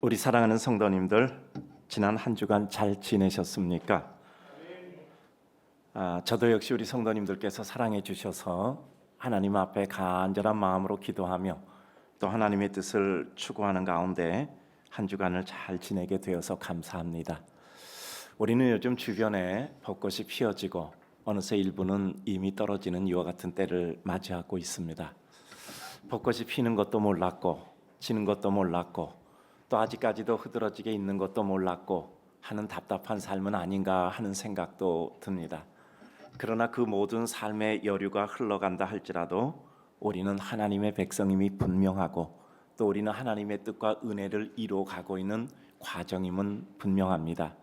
우리 사랑하는 성도님들, 지난 한 주간 잘 지내셨습니까? 저도 역시 우리 성도님들께서 사랑해 주셔서 하나님 앞에 간절한 마음으로 기도하며 또 하나님의 뜻을 추구하는 가운데 한 주간을 잘 지내게 되어서 감사합니다. 우리는 요즘 주변에 벚꽃이 피어지고 어느새 일부는 이미 떨어지는 이와 같은 때를 맞이하고 있습니다. 벚꽃이 피는 것도 몰랐고 지는 것도 몰랐고 또 아직까지도 흐드러지게 있는 것도 몰랐고 하는 답답한 삶은 아닌가 하는 생각도 듭니다. 그러나 그 모든 삶의 여류가 흘러간다 할지라도 우리는 하나님의 백성임이 분명하고 또 우리는 하나님의 뜻과 은혜를 이루어가고 있는 과정임은 분명합니다.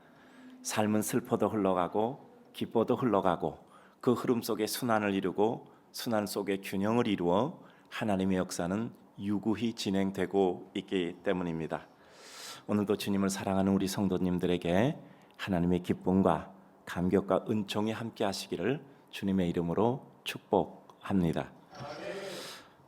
삶은 슬퍼도 흘러가고 기뻐도 흘러가고 그 흐름 속에 순환을 이루고 순환 속에 균형을 이루어 하나님의 역사는 유구히 진행되고 있기 때문입니다. 오늘도 주님을 사랑하는 우리 성도님들에게 하나님의 기쁨과 감격과 은총이 함께 하시기를 주님의 이름으로 축복합니다.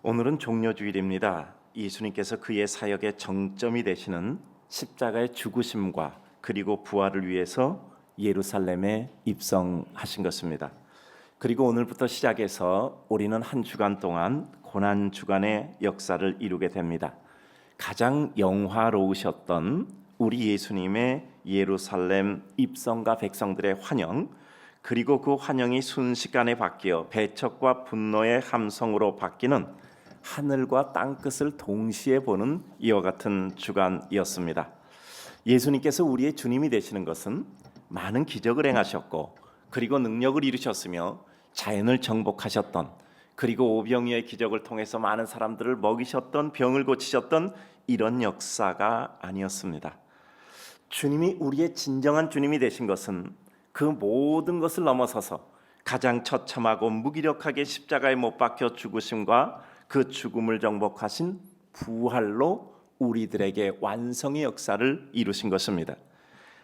오늘은 종려주일입니다. 예수님께서 그의 사역의 정점이 되시는 십자가의 죽으심과 그리고 부활을 위해서 예루살렘에 입성하신 것입니다. 그리고 오늘부터 시작해서 우리는 한 주간 동안 고난주간의 역사를 이루게 됩니다. 가장 영화로우셨던 우리 예수님의 예루살렘 입성과 백성들의 환영, 그리고 그 환영이 순식간에 바뀌어 배척과 분노의 함성으로 바뀌는 하늘과 땅끝을 동시에 보는 이와 같은 주간이었습니다. 예수님께서 우리의 주님이 되시는 것은 많은 기적을 행하셨고 그리고 능력을 이루셨으며 자연을 정복하셨던 그리고 오병이어의 기적을 통해서 많은 사람들을 먹이셨던 병을 고치셨던 이런 역사가 아니었습니다. 주님이 우리의 진정한 주님이 되신 것은 그 모든 것을 넘어서서 가장 처참하고 무기력하게 십자가에 못 박혀 죽으심과 그 죽음을 정복하신 부활로 우리들에게 완성의 역사를 이루신 것입니다.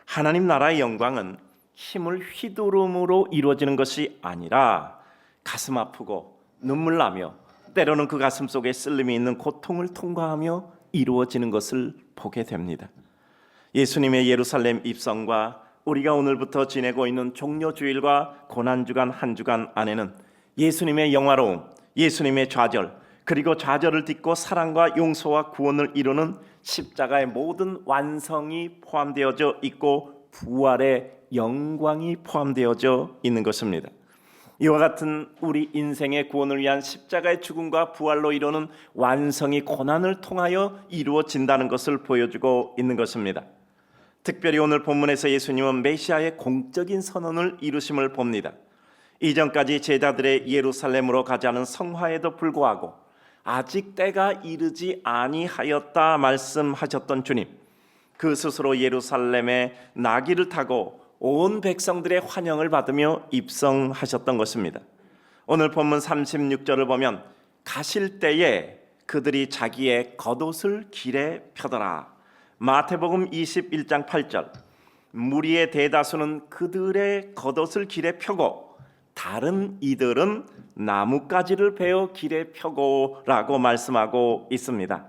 하나님 나라의 영광은 힘을 휘두름으로 이루어지는 것이 아니라 가슴 아프고 눈물 나며 때로는 그 가슴 속에 쓸림이 있는 고통을 통과하며 이루어지는 것을 보게 됩니다. 예수님의 예루살렘 입성과 우리가 오늘부터 지내고 있는 종려주일과 고난주간 한 주간 안에는 예수님의 영화로움, 예수님의 좌절, 그리고 좌절을 딛고 사랑과 용서와 구원을 이루는 십자가의 모든 완성이 포함되어져 있고 부활의 영광이 포함되어져 있는 것입니다. 이와 같은 우리 인생의 구원을 위한 십자가의 죽음과 부활로 이루는 완성이 고난을 통하여 이루어진다는 것을 보여주고 있는 것입니다. 특별히 오늘 본문에서 예수님은 메시아의 공적인 선언을 이루심을 봅니다. 이전까지 제자들의 예루살렘으로 가자는 성화에도 불구하고 아직 때가 이르지 아니하였다 말씀하셨던 주님, 그 스스로 예루살렘에 나귀를 타고 온 백성들의 환영을 받으며 입성하셨던 것입니다. 오늘 본문 36절을 보면 가실 때에 그들이 자기의 겉옷을 길에 펴더라. 마태복음 21장 8절 무리의 대다수는 그들의 겉옷을 길에 펴고 다른 이들은 나뭇가지를 베어 길에 펴고라고 말씀하고 있습니다.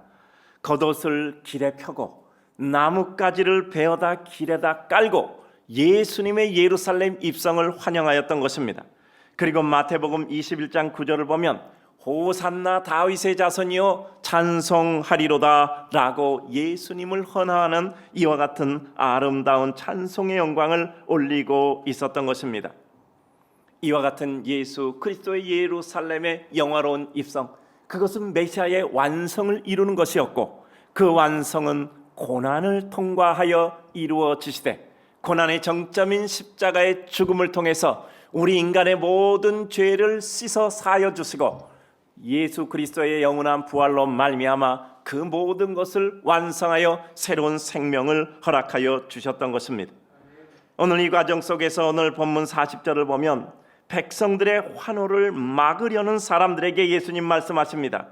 겉옷을 길에 펴고 나뭇가지를 베어다 길에다 깔고 예수님의 예루살렘 입성을 환영하였던 것입니다. 그리고 마태복음 21장 9절을 보면 호산나 다윗의 자손이여 찬송하리로다 라고 예수님을 헌화하는 이와 같은 아름다운 찬송의 영광을 올리고 있었던 것입니다. 이와 같은 예수 그리스도의 예루살렘의 영화로운 입성, 그것은 메시아의 완성을 이루는 것이었고 그 완성은 고난을 통과하여 이루어지시되 고난의 정점인 십자가의 죽음을 통해서 우리 인간의 모든 죄를 씻어 사하여 주시고 예수 그리스도의 영원한 부활로 말미암아 그 모든 것을 완성하여 새로운 생명을 허락하여 주셨던 것입니다. 오늘 이 과정 속에서 오늘 본문 40절을 보면 백성들의 환호를 막으려는 사람들에게 예수님 말씀하십니다.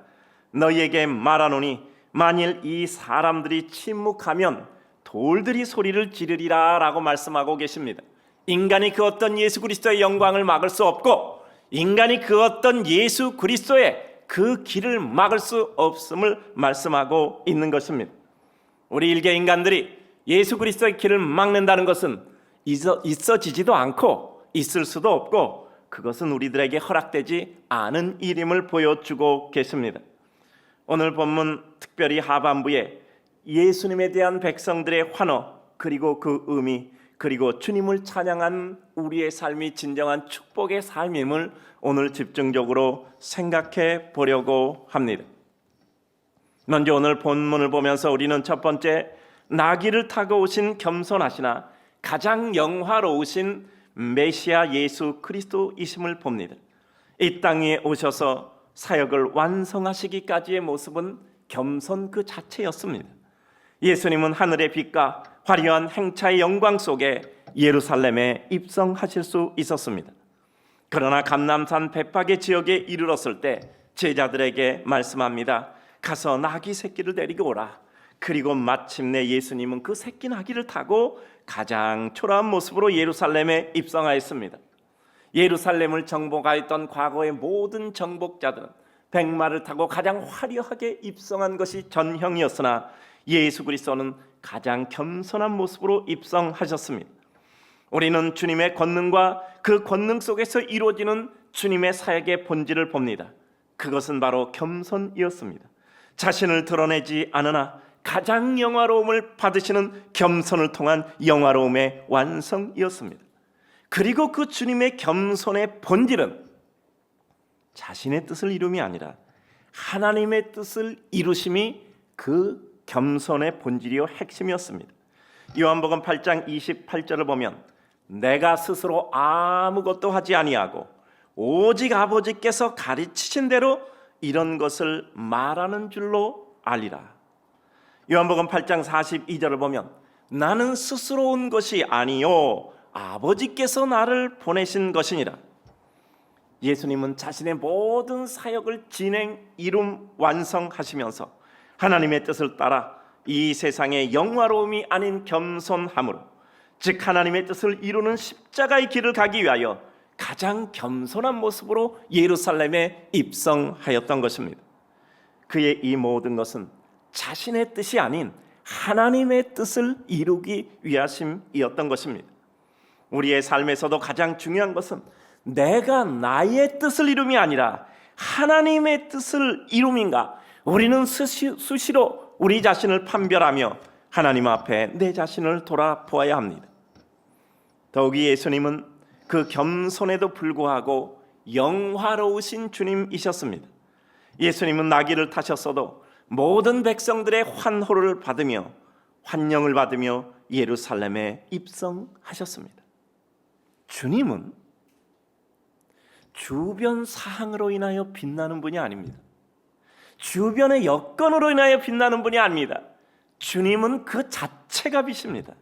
너희에게 말하노니 만일 이 사람들이 침묵하면 돌들이 소리를 지르리라 라고 말씀하고 계십니다. 인간이 그 어떤 예수 그리스도의 영광을 막을 수 없고 인간이 그 어떤 예수 그리스도의 그 길을 막을 수 없음을 말씀하고 있는 것입니다. 우리 일개 인간들이 예수 그리스도의 길을 막는다는 것은 있어지지도 않고 있을 수도 없고 그것은 우리들에게 허락되지 않은 일임을 보여주고 계십니다. 오늘 본문 특별히 하반부에 예수님에 대한 백성들의 환호, 그리고 그 의미, 그리고 주님을 찬양한 우리의 삶이 진정한 축복의 삶임을 오늘 집중적으로 생각해 보려고 합니다. 먼저 오늘 본문을 보면서 우리는 첫 번째, 나귀를 타고 오신 겸손하시나 가장 영화로우신 메시아 예수 그리스도이심을 봅니다. 이 땅에 오셔서 사역을 완성하시기까지의 모습은 겸손 그 자체였습니다. 예수님은 하늘의 빛과 화려한 행차의 영광 속에 예루살렘에 입성하실 수 있었습니다. 그러나 감람산 베파게 지역에 이르렀을 때 제자들에게 말씀합니다. 가서 나귀 새끼를 데리고 오라. 그리고 마침내 예수님은 그 새끼 나귀를 타고 가장 초라한 모습으로 예루살렘에 입성하였습니다. 예루살렘을 정복하였던 과거의 모든 정복자들은 백마를 타고 가장 화려하게 입성한 것이 전형이었으나 예수 그리스도는 가장 겸손한 모습으로 입성하셨습니다. 우리는 주님의 권능과 그 권능 속에서 이루어지는 주님의 사역의 본질을 봅니다. 그것은 바로 겸손이었습니다. 자신을 드러내지 않으나 가장 영화로움을 받으시는 겸손을 통한 영화로움의 완성이었습니다. 그리고 그 주님의 겸손의 본질은 자신의 뜻을 이룸이 아니라 하나님의 뜻을 이루심이 그 겸손의 본질이요 핵심이었습니다. 요한복음 8장 28절을 보면 내가 스스로 아무것도 하지 아니하고 오직 아버지께서 가르치신 대로 이런 것을 말하는 줄로 알리라. 요한복음 8장 42절을 보면 나는 스스로 온 것이 아니요 아버지께서 나를 보내신 것이니라. 예수님은 자신의 모든 사역을 진행, 이룸, 완성하시면서 하나님의 뜻을 따라 이 세상의 영화로움이 아닌 겸손함으로, 즉 하나님의 뜻을 이루는 십자가의 길을 가기 위하여 가장 겸손한 모습으로 예루살렘에 입성하였던 것입니다. 그의 이 모든 것은 자신의 뜻이 아닌 하나님의 뜻을 이루기 위하심이었던 것입니다. 우리의 삶에서도 가장 중요한 것은 내가 나의 뜻을 이룸이 아니라 하나님의 뜻을 이룸인가. 우리는 수시로 우리 자신을 판별하며 하나님 앞에 내 자신을 돌아보아야 합니다. 더욱이 예수님은 그 겸손에도 불구하고 영화로우신 주님이셨습니다. 예수님은 나귀를 타셨어도 모든 백성들의 환호를 받으며 환영을 받으며 예루살렘에 입성하셨습니다. 주님은 주변 사항으로 인하여 빛나는 분이 아닙니다. 주변의 여건으로 인하여 빛나는 분이 아닙니다. 주님은 그 자체가 빛입니다.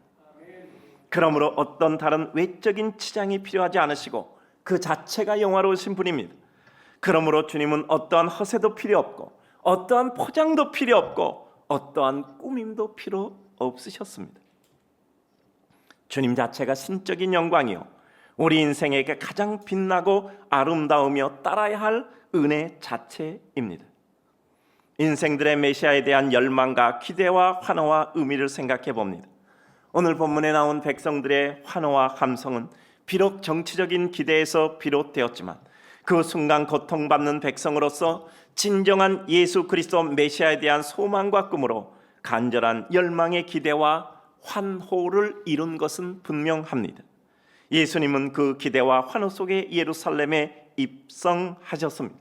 그러므로 어떤 다른 외적인 치장이 필요하지 않으시고 그 자체가 영화로우신 분입니다. 그러므로 주님은 어떠한 허세도 필요 없고 어떠한 포장도 필요 없고 어떠한 꾸밈도 필요 없으셨습니다. 주님 자체가 신적인 영광이요 우리 인생에게 가장 빛나고 아름다우며 따라야 할 은혜 자체입니다. 인생들의 메시아에 대한 열망과 기대와 환호와 의미를 생각해 봅니다. 오늘 본문에 나온 백성들의 환호와 감성은 비록 정치적인 기대에서 비롯되었지만 그 순간 고통받는 백성으로서 진정한 예수 그리스도 메시아에 대한 소망과 꿈으로 간절한 열망의 기대와 환호를 이룬 것은 분명합니다. 예수님은 그 기대와 환호 속에 예루살렘에 입성하셨습니다.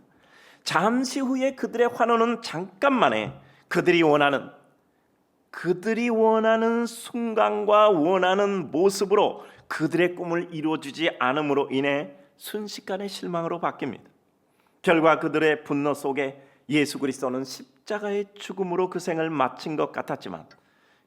잠시 후에 그들의 환호는 잠깐만에 그들이 원하는 순간과 원하는 모습으로 그들의 꿈을 이루어주지 않음으로 인해 순식간에 실망으로 바뀝니다. 결과 그들의 분노 속에 예수 그리스도는 십자가의 죽음으로 그 생을 마친 것 같았지만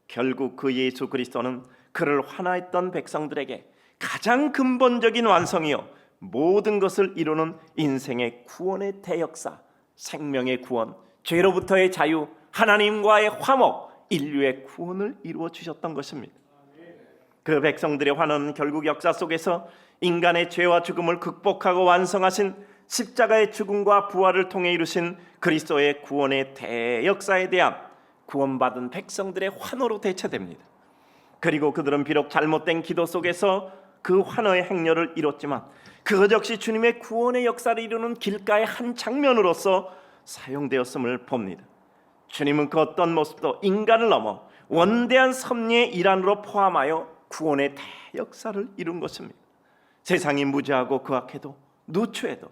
결국 그 예수 그리스도는 그를 화나했던 백성들에게 가장 근본적인 완성이요 모든 것을 이루는 인생의 구원의 대역사, 생명의 구원, 죄로부터의 자유, 하나님과의 화목, 인류의 구원을 이루어 주셨던 것입니다. 그 백성들의 환호는 결국 역사 속에서 인간의 죄와 죽음을 극복하고 완성하신 십자가의 죽음과 부활을 통해 이루신 그리스도의 구원의 대역사에 대한 구원받은 백성들의 환호로 대체됩니다. 그리고 그들은 비록 잘못된 기도 속에서 그 환호의 행렬을 이뤘지만 그것 역시 주님의 구원의 역사를 이루는 길가의 한 장면으로서 사용되었음을 봅니다. 주님은 그 어떤 모습도 인간을 넘어 원대한 섭리의 일환으로 포함하여 구원의 대역사를 이룬 것입니다. 세상이 무지하고 그악해도 누추해도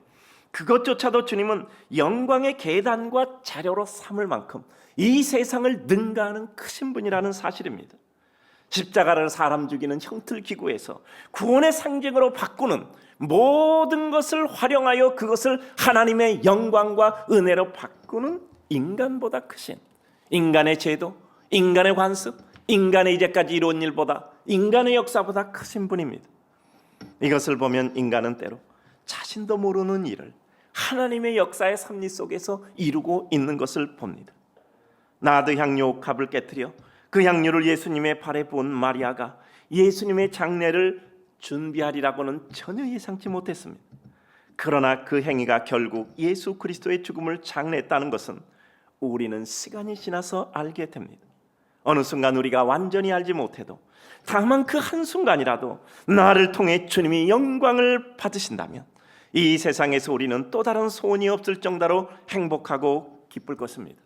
그것조차도 주님은 영광의 계단과 자료로 삼을 만큼 이 세상을 능가하는 크신 분이라는 사실입니다. 십자가를 사람 죽이는 형틀기구에서 구원의 상징으로 바꾸는 모든 것을 활용하여 그것을 하나님의 영광과 은혜로 바꾸는 인간보다 크신, 인간의 제도, 인간의 관습, 인간의 이제까지 이룬 일보다, 인간의 역사보다 크신 분입니다. 이것을 보면 인간은 때로 자신도 모르는 일을 하나님의 역사의 섭리 속에서 이루고 있는 것을 봅니다. 나드 향유 옥합을 깨뜨려 그 향유를 예수님의 발에 부은 마리아가 예수님의 장례를 준비하리라고는 전혀 예상치 못했습니다. 그러나 그 행위가 결국 예수 그리스도의 죽음을 장례했다는 것은 우리는 시간이 지나서 알게 됩니다. 어느 순간 우리가 완전히 알지 못해도 다만 그 한순간이라도 나를 통해 주님이 영광을 받으신다면 이 세상에서 우리는 또 다른 소원이 없을 정도로 행복하고 기쁠 것입니다.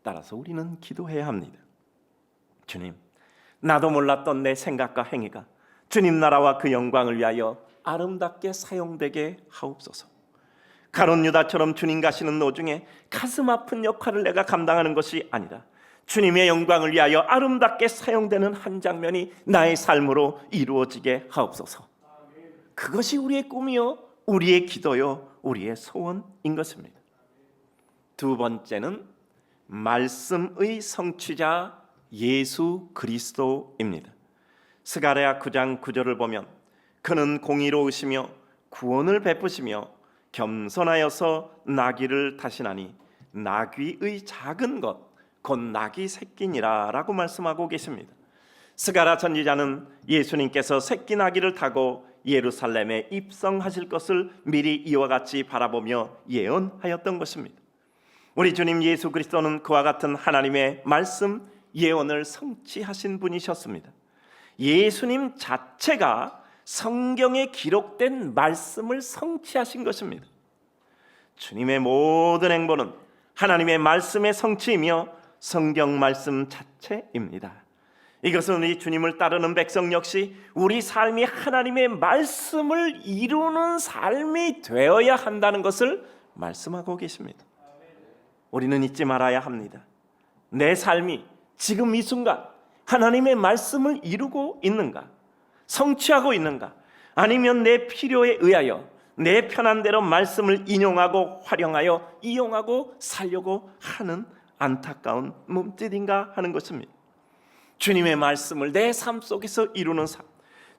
따라서 우리는 기도해야 합니다. 주님, 나도 몰랐던 내 생각과 행위가 주님 나라와 그 영광을 위하여 아름답게 사용되게 하옵소서. 가룟 유다처럼 주님 가시는 도중에 가슴 아픈 역할을 내가 감당하는 것이 아니라 주님의 영광을 위하여 아름답게 사용되는 한 장면이 나의 삶으로 이루어지게 하옵소서. 그것이 우리의 꿈이요, 우리의 기도요, 우리의 소원인 것입니다. 두 번째는 말씀의 성취자 예수 그리스도입니다. 스가랴 9장 9절을 보면 그는 공의로우시며 구원을 베푸시며 겸손하여서 나귀를 타시나니 나귀의 작은 것 곧 나귀 새끼니라 라고 말씀하고 계십니다. 스가랴 선지자는 예수님께서 새끼 나귀를 타고 예루살렘에 입성하실 것을 미리 이와 같이 바라보며 예언하였던 것입니다. 우리 주님 예수 그리스도는 그와 같은 하나님의 말씀 예언을 성취하신 분이셨습니다. 예수님 자체가 성경에 기록된 말씀을 성취하신 것입니다. 주님의 모든 행보는 하나님의 말씀의 성취이며 성경 말씀 자체입니다. 이것은 우리 주님을 따르는 백성 역시 우리 삶이 하나님의 말씀을 이루는 삶이 되어야 한다는 것을 말씀하고 계십니다. 우리는 잊지 말아야 합니다. 내 삶이 지금 이 순간 하나님의 말씀을 이루고 있는가? 성취하고 있는가? 아니면 내 필요에 의하여 내 편한 대로 말씀을 인용하고 활용하여 이용하고 살려고 하는 안타까운 몸짓인가 하는 것입니다. 주님의 말씀을 내 삶 속에서 이루는 삶,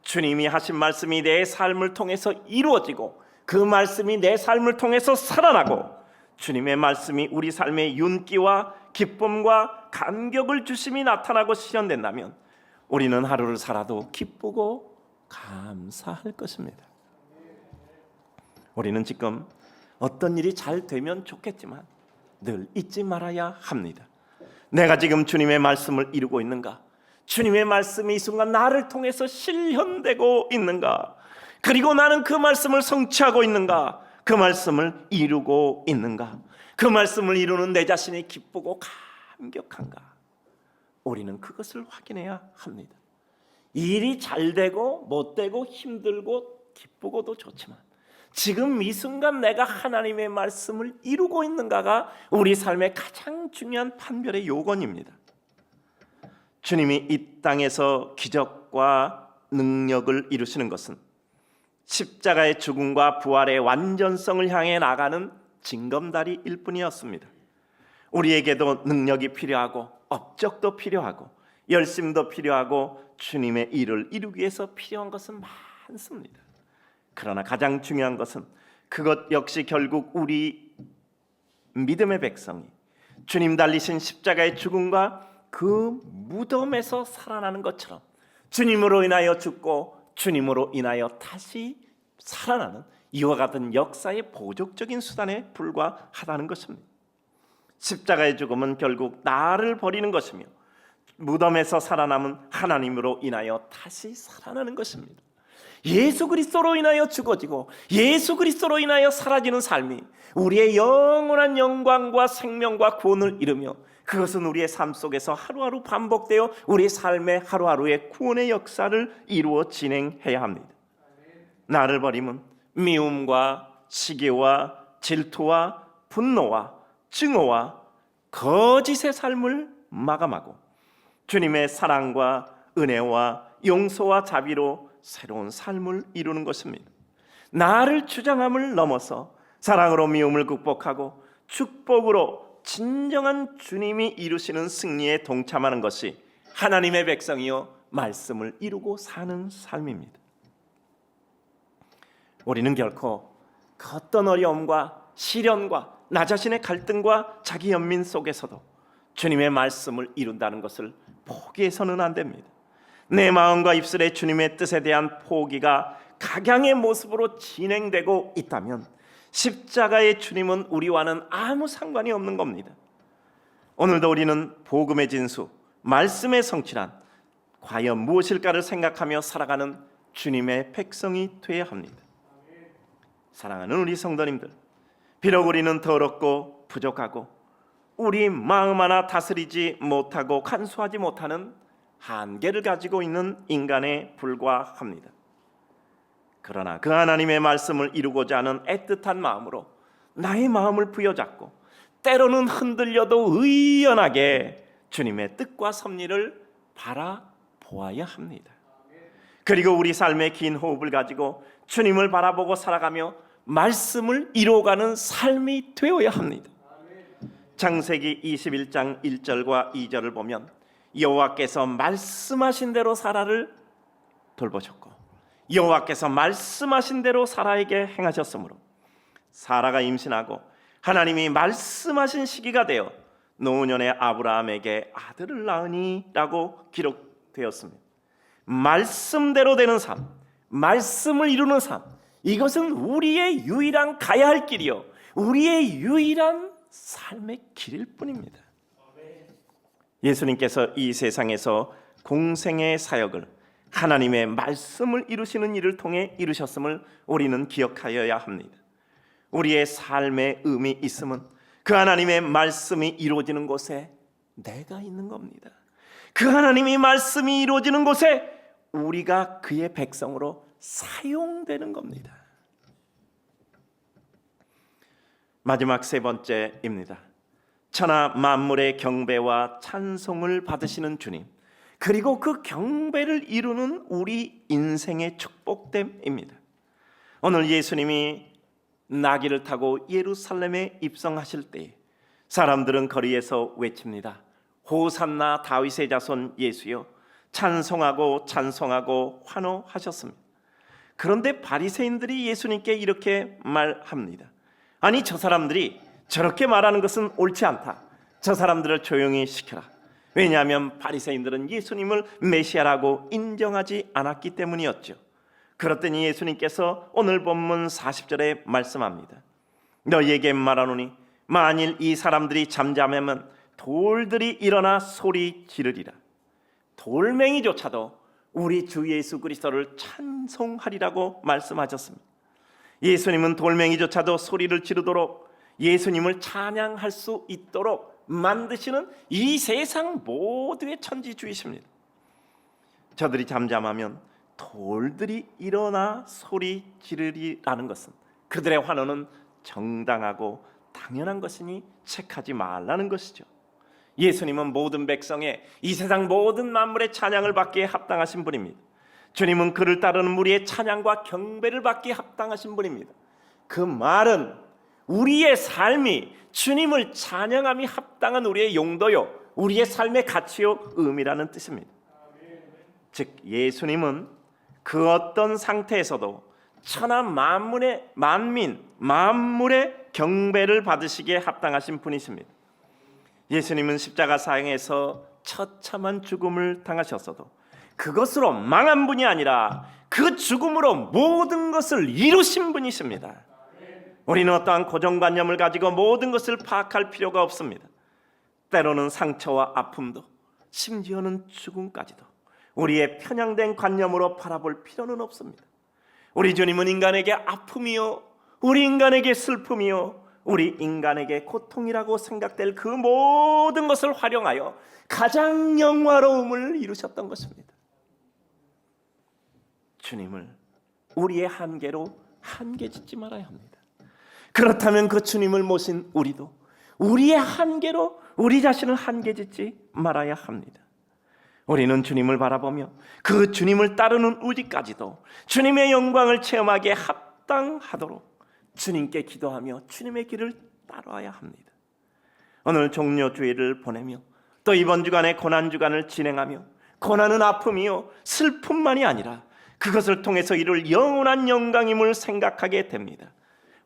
주님이 하신 말씀이 내 삶을 통해서 이루어지고 그 말씀이 내 삶을 통해서 살아나고 주님의 말씀이 우리 삶의 윤기와 기쁨과 감격을 주심이 나타나고 실현된다면 우리는 하루를 살아도 기쁘고 감사할 것입니다. 우리는 지금 어떤 일이 잘 되면 좋겠지만 늘 잊지 말아야 합니다. 내가 지금 주님의 말씀을 이루고 있는가? 주님의 말씀이 이 순간 나를 통해서 실현되고 있는가? 그리고 나는 그 말씀을 성취하고 있는가? 그 말씀을 이루고 있는가? 그 말씀을 이루는 내 자신이 기쁘고 감격한가? 우리는 그것을 확인해야 합니다. 일이 잘 되고 못 되고 힘들고 기쁘고도 좋지만 지금 이 순간 내가 하나님의 말씀을 이루고 있는가가 우리 삶의 가장 중요한 판별의 요건입니다. 주님이 이 땅에서 기적과 능력을 이루시는 것은 십자가의 죽음과 부활의 완전성을 향해 나가는 징검다리일 뿐이었습니다. 우리에게도 능력이 필요하고 업적도 필요하고 열심도 필요하고 주님의 일을 이루기 위해서 필요한 것은 많습니다. 그러나 가장 중요한 것은 그것 역시 결국 우리 믿음의 백성이 주님 달리신 십자가의 죽음과 그 무덤에서 살아나는 것처럼 주님으로 인하여 죽고 주님으로 인하여 다시 살아나는 이와 같은 역사의 보적적인 수단에 불과하다는 것입니다. 십자가의 죽음은 결국 나를 버리는 것이며 무덤에서 살아남은 하나님으로 인하여 다시 살아나는 것입니다. 예수 그리스도로 인하여 죽어지고 예수 그리스도로 인하여 사라지는 삶이 우리의 영원한 영광과 생명과 구원을 이루며 그것은 우리의 삶 속에서 하루하루 반복되어 우리의 삶의 하루하루의 구원의 역사를 이루어 진행해야 합니다. 나를 버리면 미움과 시기와 질투와 분노와 증오와 거짓의 삶을 마감하고 주님의 사랑과 은혜와 용서와 자비로 새로운 삶을 이루는 것입니다. 나를 주장함을 넘어서 사랑으로 미움을 극복하고 축복으로 진정한 주님이 이루시는 승리에 동참하는 것이 하나님의 백성이요 말씀을 이루고 사는 삶입니다. 우리는 결코 그 어떤 어려움과 시련과 나 자신의 갈등과 자기 연민 속에서도 주님의 말씀을 이룬다는 것을 포기해서는 안 됩니다. 내 마음과 입술에 주님의 뜻에 대한 포기가 각양의 모습으로 진행되고 있다면 십자가의 주님은 우리와는 아무 상관이 없는 겁니다. 오늘도 우리는 복음의 진수, 말씀의 성취란 과연 무엇일까를 생각하며 살아가는 주님의 백성이 되어야 합니다. 사랑하는 우리 성도님들, 비록 우리는 더럽고 부족하고 우리 마음 하나 다스리지 못하고 간수하지 못하는 한계를 가지고 있는 인간에 불과합니다. 그러나 그 하나님의 말씀을 이루고자 하는 애틋한 마음으로 나의 마음을 부여잡고 때로는 흔들려도 의연하게 주님의 뜻과 섭리를 바라보아야 합니다. 그리고 우리 삶의 긴 호흡을 가지고 주님을 바라보고 살아가며 말씀을 이루어가는 삶이 되어야 합니다. 창세기 21장 1절과 2절을 보면 여호와께서 말씀하신 대로 사라를 돌보셨고 여호와께서 말씀하신 대로 사라에게 행하셨으므로 사라가 임신하고 하나님이 말씀하신 시기가 되어 노년의 아브라함에게 아들을 낳으니 라고 기록되었습니다. 말씀대로 되는 삶, 말씀을 이루는 삶, 이것은 우리의 유일한 가야 할 길이요 우리의 유일한 삶의 길일 뿐입니다. 예수님께서 이 세상에서 공생의 사역을 하나님의 말씀을 이루시는 일을 통해 이루셨음을 우리는 기억하여야 합니다. 우리의 삶의 의미 있음은 그 하나님의 말씀이 이루어지는 곳에 내가 있는 겁니다. 그 하나님의 말씀이 이루어지는 곳에 우리가 그의 백성으로 사용되는 겁니다. 마지막 세 번째입니다. 천하 만물의 경배와 찬송을 받으시는 주님, 그리고 그 경배를 이루는 우리 인생의 축복됨입니다. 오늘 예수님이 나귀를 타고 예루살렘에 입성하실 때 사람들은 거리에서 외칩니다. 호산나 다윗의 자손 예수여, 찬송하고 찬송하고 환호하셨습니다. 그런데 바리새인들이 예수님께 이렇게 말합니다. 아니, 저 사람들이 저렇게 말하는 것은 옳지 않다. 저 사람들을 조용히 시켜라. 왜냐하면 바리새인들은 예수님을 메시아라고 인정하지 않았기 때문이었죠. 그랬더니 예수님께서 오늘 본문 40절에 말씀합니다. 너희에게 말하노니 만일 이 사람들이 잠잠하면 돌들이 일어나 소리 지르리라. 돌멩이조차도 우리 주 예수 그리스도를 찬송하리라고 말씀하셨습니다. 예수님은 돌멩이조차도 소리를 지르도록 예수님을 찬양할 수 있도록 만드시는 이 세상 모두의 천지주이십니다. 저들이 잠잠하면 돌들이 일어나 소리 지르리라는 것은 그들의 환호는 정당하고 당연한 것이니 책하지 말라는 것이죠. 예수님은 모든 백성의 이 세상 모든 만물의 찬양을 받기에 합당하신 분입니다. 주님은 그를 따르는 무리의 찬양과 경배를 받기에 합당하신 분입니다. 그 말은 우리의 삶이 주님을 찬양함이 합당한 우리의 용도요 우리의 삶의 가치요 의미라는 뜻입니다. 즉 예수님은 그 어떤 상태에서도 천하 만물의 만민 만물의 경배를 받으시기에 합당하신 분이십니다. 예수님은 십자가 사형에서 처참한 죽음을 당하셨어도 그것으로 망한 분이 아니라 그 죽음으로 모든 것을 이루신 분이십니다. 우리는 어떠한 고정관념을 가지고 모든 것을 파악할 필요가 없습니다. 때로는 상처와 아픔도, 심지어는 죽음까지도 우리의 편향된 관념으로 바라볼 필요는 없습니다. 우리 주님은 인간에게 아픔이요, 우리 인간에게 슬픔이요, 우리 인간에게 고통이라고 생각될 그 모든 것을 활용하여 가장 영화로움을 이루셨던 것입니다. 주님을 우리의 한계로 한계짓지 말아야 합니다. 그렇다면 그 주님을 모신 우리도 우리의 한계로 우리 자신을 한계짓지 말아야 합니다. 우리는 주님을 바라보며 그 주님을 따르는 우리까지도 주님의 영광을 체험하기에 합당하도록 주님께 기도하며 주님의 길을 따라와야 합니다. 오늘 종료주일을 보내며 또 이번 주간의 고난주간을 진행하며 고난은 아픔이요 슬픔만이 아니라 그것을 통해서 이룰 영원한 영광임을 생각하게 됩니다.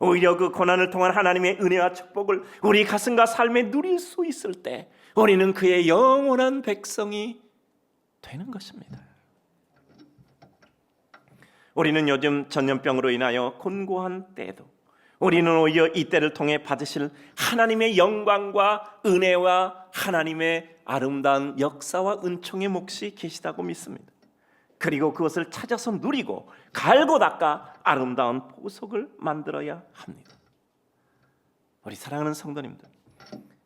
오히려 그 고난을 통한 하나님의 은혜와 축복을 우리 가슴과 삶에 누릴 수 있을 때 우리는 그의 영원한 백성이 되는 것입니다. 우리는 요즘 전염병으로 인하여 곤고한 때에도 우리는 오히려 이 때를 통해 받으실 하나님의 영광과 은혜와 하나님의 아름다운 역사와 은총의 몫이 계시다고 믿습니다. 그리고 그것을 찾아서 누리고 갈고 닦아 아름다운 보석을 만들어야 합니다. 우리 사랑하는 성도님들,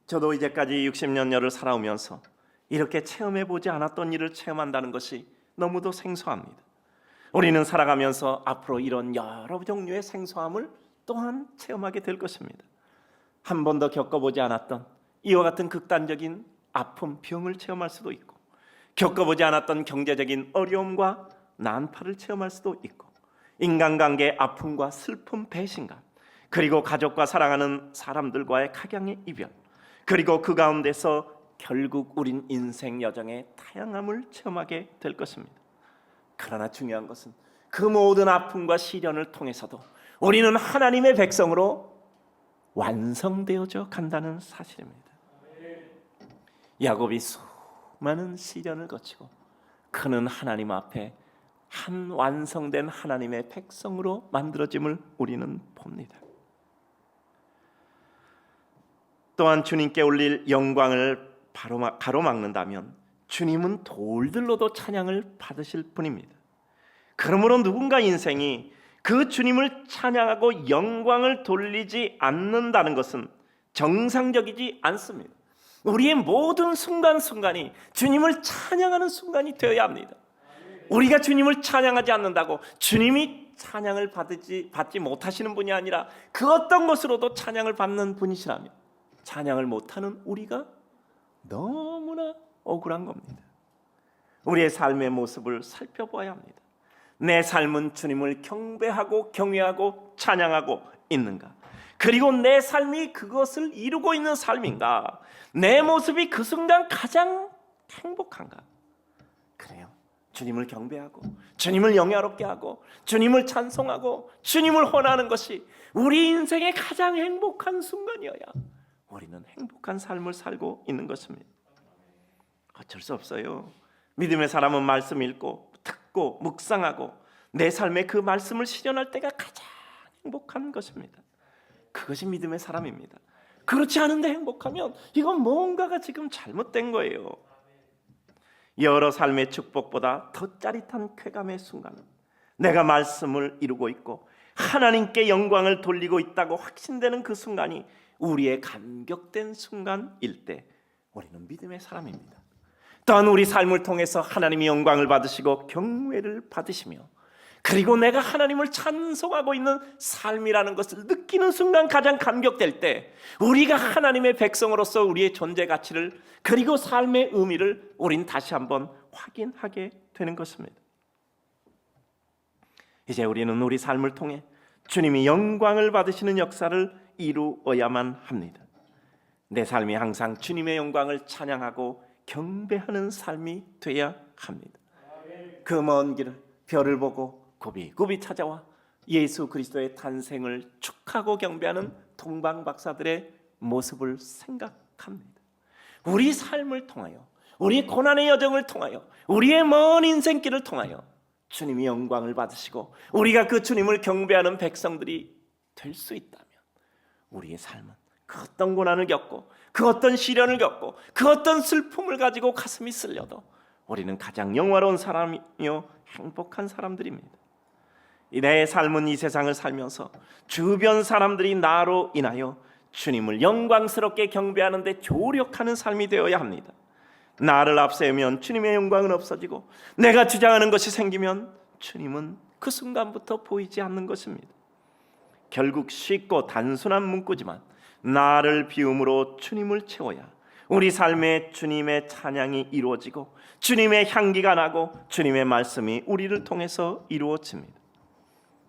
저도 이제까지 60년여를 살아오면서 이렇게 체험해보지 않았던 일을 체험한다는 것이 너무도 생소합니다. 우리는 살아가면서 앞으로 이런 여러 종류의 생소함을 또한 체험하게 될 것입니다. 한 번도 겪어보지 않았던 이와 같은 극단적인 아픔, 병을 체험할 수도 있고, 겪어보지 않았던 경제적인 어려움과 난파를 체험할 수도 있고, 인간관계의 아픔과 슬픔, 배신감, 그리고 가족과 사랑하는 사람들과의 각양의 이별, 그리고 그 가운데서 결국 우린 인생 여정의 다양함을 체험하게 될 것입니다. 그러나 중요한 것은 그 모든 아픔과 시련을 통해서도 우리는 하나님의 백성으로 완성되어져 간다는 사실입니다. 야곱이 수많은 시련을 거치고 그는 하나님 앞에 한 완성된 하나님의 백성으로 만들어짐을 우리는 봅니다. 또한 주님께 올릴 영광을 가로막는다면 주님은 돌들로도 찬양을 받으실 분입니다. 그러므로 누군가 인생이 그 주님을 찬양하고 영광을 돌리지 않는다는 것은 정상적이지 않습니다. 우리의 모든 순간순간이 주님을 찬양하는 순간이 되어야 합니다. 우리가 주님을 찬양하지 않는다고 주님이 찬양을 받지 못하시는 분이 아니라 그 어떤 것으로도 찬양을 받는 분이시라면 찬양을 못하는 우리가 너무나 억울한 겁니다. 우리의 삶의 모습을 살펴봐야 합니다. 내 삶은 주님을 경배하고 경외하고 찬양하고 있는가? 그리고 내 삶이 그것을 이루고 있는 삶인가? 내 모습이 그 순간 가장 행복한가? 그래요. 주님을 경배하고 주님을 영예롭게 하고 주님을 찬송하고 주님을 헌하는 것이 우리 인생의 가장 행복한 순간이어야 우리는 행복한 삶을 살고 있는 것입니다. 어쩔 수 없어요. 믿음의 사람은 말씀 읽고 듣고 묵상하고 내 삶에 그 말씀을 실현할 때가 가장 행복한 것입니다. 그것이 믿음의 사람입니다. 그렇지 않은데 행복하면 이건 뭔가가 지금 잘못된 거예요. 여러 삶의 축복보다 더 짜릿한 쾌감의 순간은 내가 말씀을 이루고 있고 하나님께 영광을 돌리고 있다고 확신되는 그 순간이 우리의 감격된 순간일 때 우리는 믿음의 사람입니다. 또한 우리 삶을 통해서 하나님이 영광을 받으시고 경외를 받으시며 그리고 내가 하나님을 찬송하고 있는 삶이라는 것을 느끼는 순간 가장 감격될 때 우리가 하나님의 백성으로서 우리의 존재 가치를 그리고 삶의 의미를 우린 다시 한번 확인하게 되는 것입니다. 이제 우리는 우리 삶을 통해 주님이 영광을 받으시는 역사를 이루어야만 합니다. 내 삶이 항상 주님의 영광을 찬양하고 경배하는 삶이 되어야 합니다. 그 먼 길을 별을 보고 굽이굽이 찾아와 예수 그리스도의 탄생을 축하고 경배하는 동방 박사들의 모습을 생각합니다. 우리 삶을 통하여 우리 고난의 여정을 통하여 우리의 먼 인생길을 통하여 주님이 영광을 받으시고 우리가 그 주님을 경배하는 백성들이 될 수 있다면 우리의 삶은 그 어떤 고난을 겪고 그 어떤 시련을 겪고 그 어떤 슬픔을 가지고 가슴이 쓸려도 우리는 가장 영화로운 사람이요 행복한 사람들입니다. 내 삶은 이 세상을 살면서 주변 사람들이 나로 인하여 주님을 영광스럽게 경배하는 데 조력하는 삶이 되어야 합니다. 나를 앞세우면 주님의 영광은 없어지고 내가 주장하는 것이 생기면 주님은 그 순간부터 보이지 않는 것입니다. 결국 쉽고 단순한 문구지만 나를 비움으로 주님을 채워야 우리 삶에 주님의 찬양이 이루어지고 주님의 향기가 나고 주님의 말씀이 우리를 통해서 이루어집니다.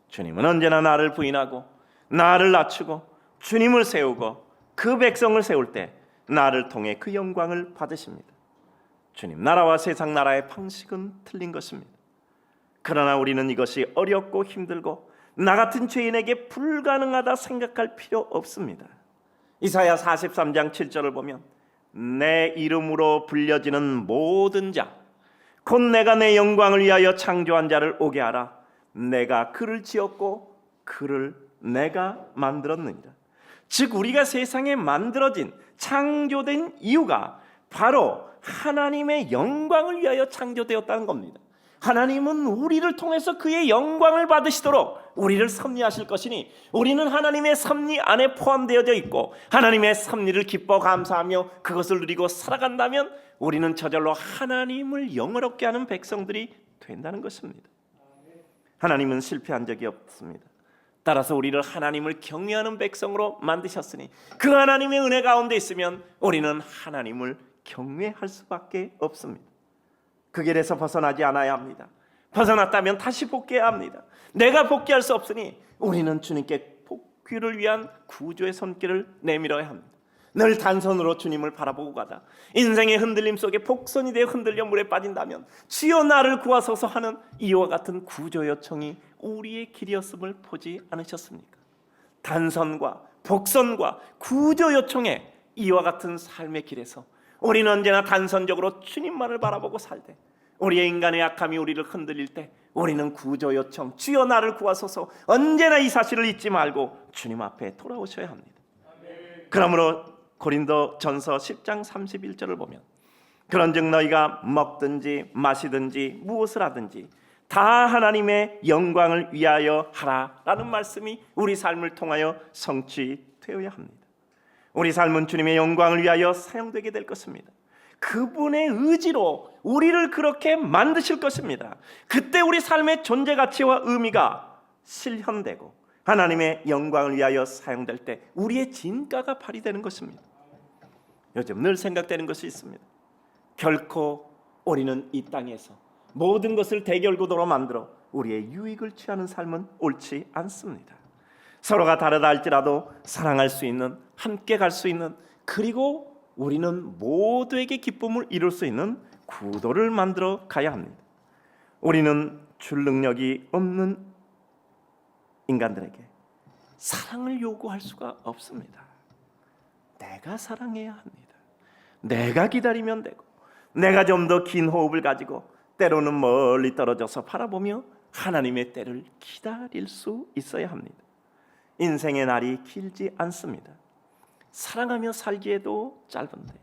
주님은 언제나 나를 부인하고 나를 낮추고 주님을 세우고 그 백성을 세울 때 나를 통해 그 영광을 받으십니다. 주님 나라와 세상 나라의 방식은 틀린 것입니다. 그러나 우리는 이것이 어렵고 힘들고 나 같은 죄인에게 불가능하다 생각할 필요 없습니다. 이사야 43장 7절을 보면 내 이름으로 불려지는 모든 자 곧 내가 내 영광을 위하여 창조한 자를 오게 하라. 내가 그를 지었고 그를 내가 만들었느니라. 즉 우리가 세상에 만들어진 창조된 이유가 바로 하나님의 영광을 위하여 창조되었다는 겁니다. 하나님은 우리를 통해서 그의 영광을 받으시도록 우리를 섭리하실 것이니 우리는 하나님의 섭리 안에 포함되어져 있고 하나님의 섭리를 기뻐 감사하며 그것을 누리고 살아간다면 우리는 저절로 하나님을 영화롭게 하는 백성들이 된다는 것입니다. 하나님은 실패한 적이 없습니다. 따라서 우리를 하나님을 경외하는 백성으로 만드셨으니 그 하나님의 은혜 가운데 있으면 우리는 하나님을 경외할 수밖에 없습니다. 그 길에서 벗어나지 않아야 합니다. 벗어났다면 다시 복귀해야 합니다. 내가 복귀할 수 없으니 우리는 주님께 복귀를 위한 구조의 손길을 내밀어야 합니다. 늘 단선으로 주님을 바라보고 가다 인생의 흔들림 속에 복선이 되어 흔들려 물에 빠진다면 주여 나를 구하소서 하는 이와 같은 구조 요청이 우리의 길이었음을 보지 않으셨습니까? 단선과 복선과 구조 요청의 이와 같은 삶의 길에서 우리는 언제나 단선적으로 주님만을 바라보고 살되 우리의 인간의 약함이 우리를 흔들릴 때 우리는 구조 요청 주여 나를 구하소서 언제나 이 사실을 잊지 말고 주님 앞에 돌아오셔야 합니다. 그러므로 고린도전서 10장 31절을 보면 그런즉 너희가 먹든지 마시든지 무엇을 하든지 다 하나님의 영광을 위하여 하라라는 말씀이 우리 삶을 통하여 성취되어야 합니다. 우리 삶은 주님의 영광을 위하여 사용되게 될 것입니다. 그분의 의지로 우리를 그렇게 만드실 것입니다. 그때 우리 삶의 존재 가치와 의미가 실현되고 하나님의 영광을 위하여 사용될 때 우리의 진가가 발휘되는 것입니다. 요즘 늘 생각되는 것이 있습니다. 결코 우리는 이 땅에서 모든 것을 대결구도로 만들어 우리의 유익을 취하는 삶은 옳지 않습니다. 서로가 다르다 할지라도 사랑할 수 있는, 함께 갈 수 있는, 그리고 우리는 모두에게 기쁨을 이룰 수 있는 구도를 만들어 가야 합니다. 우리는 줄 능력이 없는 인간들에게 사랑을 요구할 수가 없습니다. 내가 사랑해야 합니다. 내가 기다리면 되고 내가 좀 더 긴 호흡을 가지고 때로는 멀리 떨어져서 바라보며 하나님의 때를 기다릴 수 있어야 합니다. 인생의 날이 길지 않습니다. 사랑하며 살기에도 짧은데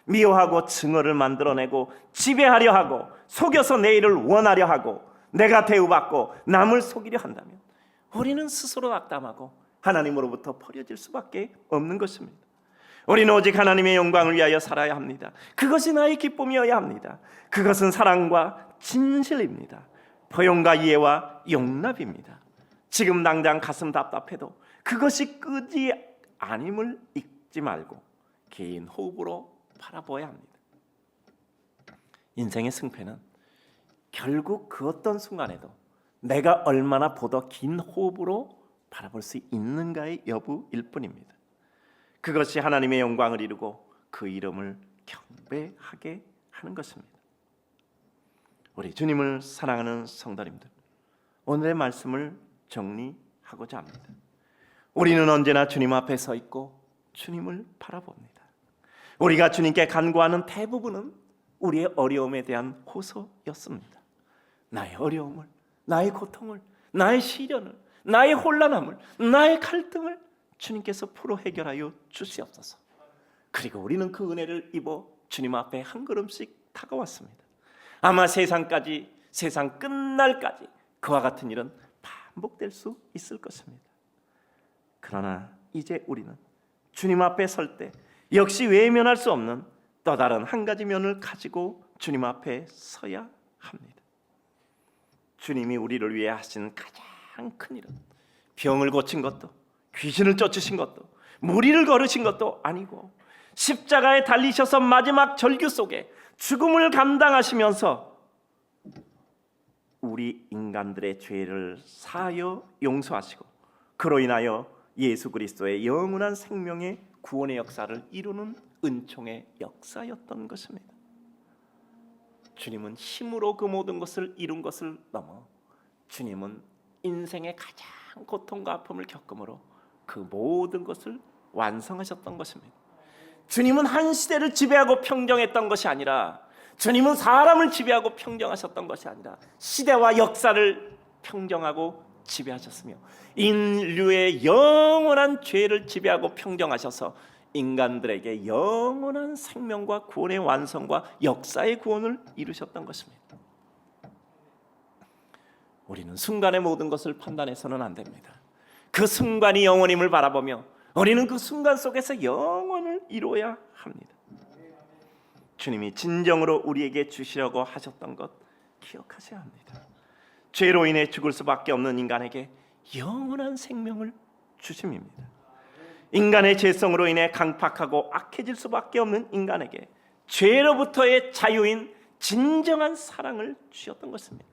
미워하고 증오를 만들어내고 지배하려 하고 속여서 내일을 원하려 하고 내가 대우받고 남을 속이려 한다면 우리는 스스로 낙담하고 하나님으로부터 버려질 수밖에 없는 것입니다. 우리는 오직 하나님의 영광을 위하여 살아야 합니다. 그것이 나의 기쁨이어야 합니다. 그것은 사랑과 진실입니다. 포용과 이해와 용납입니다. 지금 당장 가슴 답답해도 그것이 끝이 아님을 잊지 말고 긴 호흡으로 바라보아야 합니다. 인생의 승패는 결국 그 어떤 순간에도 내가 얼마나 보다 긴 호흡으로 바라볼 수 있는가의 여부일 뿐입니다. 그것이 하나님의 영광을 이루고 그 이름을 경배하게 하는 것입니다. 우리 주님을 사랑하는 성도님들, 오늘의 말씀을 정리하고자 합니다. 우리는 언제나 주님 앞에 서 있고 주님을 바라봅니다. 우리가 주님께 간구하는 대부분은 우리의 어려움에 대한 호소였습니다. 나의 어려움을, 나의 고통을, 나의 시련을, 나의 혼란함을, 나의 갈등을 주님께서 풀어 해결하여 주시옵소서. 그리고 우리는 그 은혜를 입어 주님 앞에 한 걸음씩 다가왔습니다. 아마 세상 끝날까지 그와 같은 일은 반복될 수 있을 것입니다. 그러나 이제 우리는 주님 앞에 설 때 역시 외면할 수 없는 또 다른 한 가지 면을 가지고 주님 앞에 서야 합니다. 주님이 우리를 위해 하신 가장 큰 일은 병을 고친 것도, 귀신을 쫓으신 것도, 무리를 걸으신 것도 아니고 십자가에 달리셔서 마지막 절규 속에 죽음을 감당하시면서 우리 인간들의 죄를 사하여 용서하시고 그로 인하여 예수 그리스도의 영원한 생명의 구원의 역사를 이루는 은총의 역사였던 것입니다. 주님은 힘으로 그 모든 것을 이룬 것을 넘어 주님은 인생의 가장 고통과 아픔을 겪음으로 그 모든 것을 완성하셨던 것입니다. 주님은 한 시대를 지배하고 평정했던 것이 아니라, 주님은 사람을 지배하고 평정하셨던 것이 아니라 시대와 역사를 평정하고 지배하셨으며 인류의 영원한 죄를 지배하고 평정하셔서 인간들에게 영원한 생명과 구원의 완성과 역사의 구원을 이루셨던 것입니다. 우리는 순간의 모든 것을 판단해서는 안 됩니다. 그 순간이 영원임을 바라보며 우리는 그 순간 속에서 영원을 이루어야 합니다. 주님이 진정으로 우리에게 주시려고 하셨던 것 기억하셔야 합니다. 죄로 인해 죽을 수밖에 없는 인간에게 영원한 생명을 주심입니다. 인간의 죄성으로 인해 강팍하고 악해질 수밖에 없는 인간에게 죄로부터의 자유인 진정한 사랑을 주셨던 것입니다.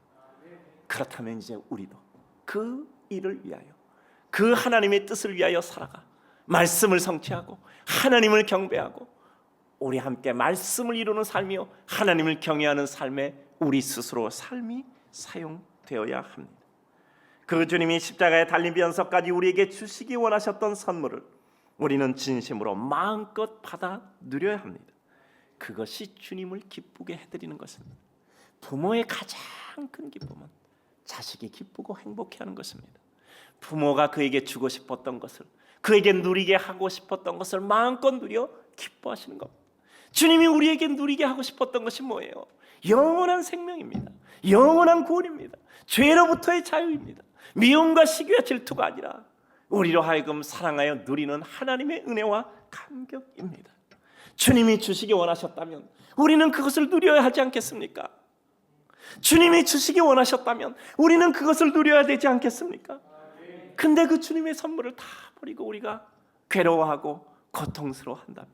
그렇다면 이제 우리도 그 일을 위하여, 그 하나님의 뜻을 위하여 살아가 말씀을 성취하고 하나님을 경배하고 우리 함께 말씀을 이루는 삶이요 하나님을 경외하는 삶에 우리 스스로 삶이 사용되어야 합니다. 그 주님이 십자가에 달리면서까지 우리에게 주시기 원하셨던 선물을 우리는 진심으로 마음껏 받아 누려야 합니다. 그것이 주님을 기쁘게 해드리는 것입니다. 부모의 가장 큰 기쁨은 자식이 기쁘고 행복해하는 것입니다. 부모가 그에게 주고 싶었던 것을, 그에게 누리게 하고 싶었던 것을 마음껏 누려 기뻐하시는 것. 주님이 우리에게 누리게 하고 싶었던 것이 뭐예요? 영원한 생명입니다. 영원한 구원입니다. 죄로부터의 자유입니다. 미움과 시기와 질투가 아니라 우리로 하여금 사랑하여 누리는 하나님의 은혜와 감격입니다. 주님이 주시기 원하셨다면 우리는 그것을 누려야 하지 않겠습니까? 주님이 주시기 원하셨다면 우리는 그것을 누려야 되지 않겠습니까? 근데 그 주님의 선물을 다 버리고 우리가 괴로워하고 고통스러워한다면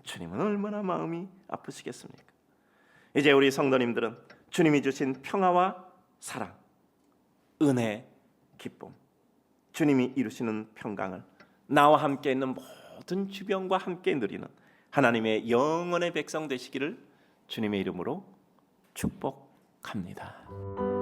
주님은 얼마나 마음이 아프시겠습니까? 이제 우리 성도님들은 주님이 주신 평화와 사랑, 은혜, 기쁨, 주님이 이루시는 평강을 나와 함께 있는 모든 주변과 함께 누리는 하나님의 영원의 백성 되시기를 주님의 이름으로 축복합니다.